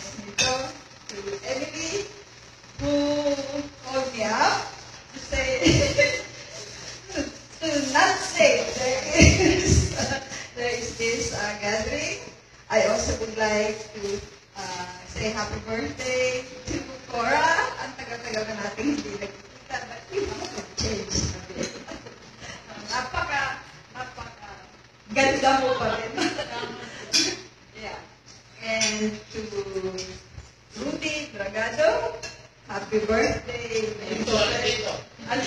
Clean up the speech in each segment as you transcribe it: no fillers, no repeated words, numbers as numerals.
nice nito. To Emily, who called me up to say, to not say there is this gathering. I also would like to say happy birthday to Cora. Ang tagal-tagal na natin hindi nagkikita, but you know, change a bit. Ganda mo pa rin. Yeah. And to Rudy Dragado, happy birthday. Happy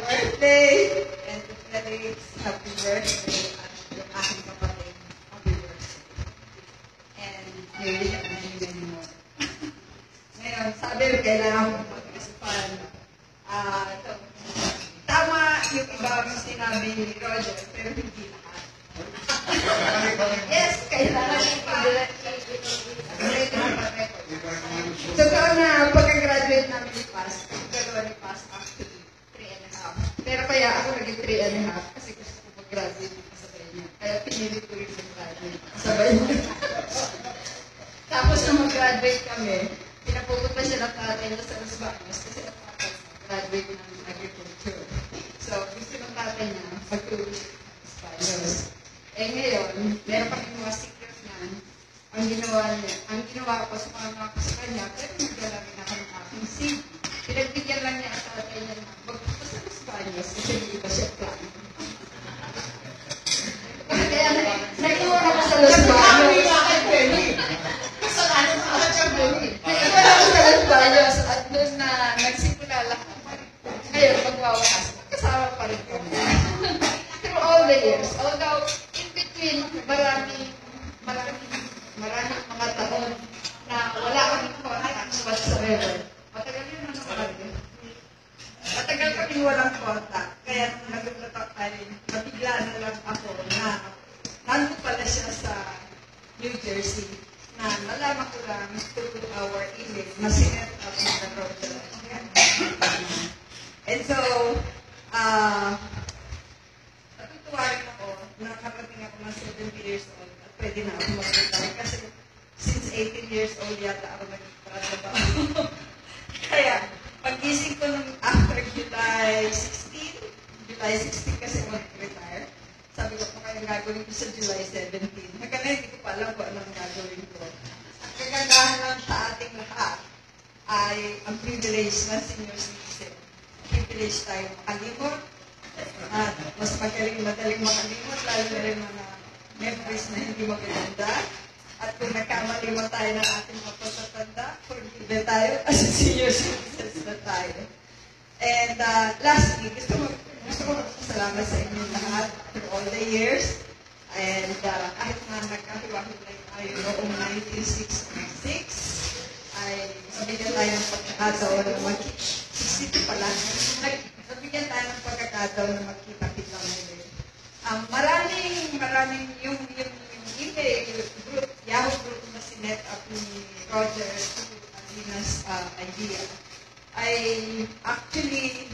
birthday. And to Felix, happy birthday. At yung aking kapatid, happy birthday. And maybe many more. Ngayon, sabi, kailangan mo mag-isipan. Tama yung ibang sinabi ni Roger, pero hindi lahat. Yes, kailangan totoo na pagka-graduate namin ni Paz, dalawa ni Paz actually 3.5. Pero kaya ako naging 3.5 kasi gusto ko mag-graduate yung kasabay niya. Kaya pinilit ko yung mag-graduate kasabay niya. Tapos nung mag-graduate kami, pinapupunta siya ng tatay niya sa Los Baños kasi graduate ng agriculture. So, gusto ng tatay niya mag-tour sa Los Baños. Eh ngayon, meron kami mga secret niyan. Ang ginawa ko sa mga ko sa kanya, pero nagdala rin ako ng aking CV. Pinagbigyan lang niya ang tatay niya na magpunta sa Los Baños kasi hindi ba siya plano. Kaya nag-iwan ako sa Los Baños. Kasalanan sa akin siya Benny. Nag-iwan ako sa Los Baños at doon na nagsimula lahat. Ngayon, magwawakas. Kasama pa rin ko. Through all the years. Although, in between, maraming mga taon na wala kaming contacts whatsoever. Matagal yun ano naman. Matagal kaming walang contact. Kaya nung nag-contact ka rin, nabigla na lang ako na nandun pala siya sa New Jersey na nalaman ko lang through our email na sinet up ng the Roger. And so, natutuwa rin ako na nakarating ako ng 70 years old at pwede na ako mag-retire kasi since 18 years old yata ako nagtatrabaho. Kaya, pag-gising ko nung after July 16 kasi ako nag-retire, sabi ko pa kaya gagawin ko sa July 17. Hanggang na hindi ko pa alam kung anong gagawin ko. Ang kagandahan lang sa ating lahat ay ang privilege na senior citizen. Privilege tayo makalimot at mas madaling makalimot lalo na rin mga memories na hindi magaganda. At kung nagkamali mo tayo ng ating mga pagtatanda, forgive tayo as senior citizens na tayo. And lastly, gusto ko magpasalamat sa inyo lahat for all the years. And kahit na nagkahiwa-hiwalay tayo noong 1966, ay nabigyan tayo ng pagkakataon na magkikita pala. Nabigyan tayo ng pagkakataon na magkita-kita ngayon. Maraming yung email group, Yahoo group na sinet up ni Roger to Alina's idea ay actually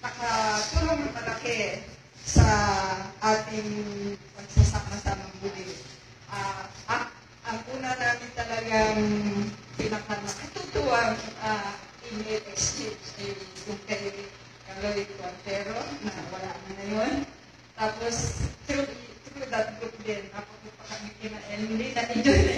nakatulong na malaki sa ating pagsasama-samang muli. Ang una namin talagang pinaka-nakatutuwang email exchange ay yung kay Kaloy Quantero na wala na ngayon. Tapos, through that group din, napakupa kami kina Emily na enjoy na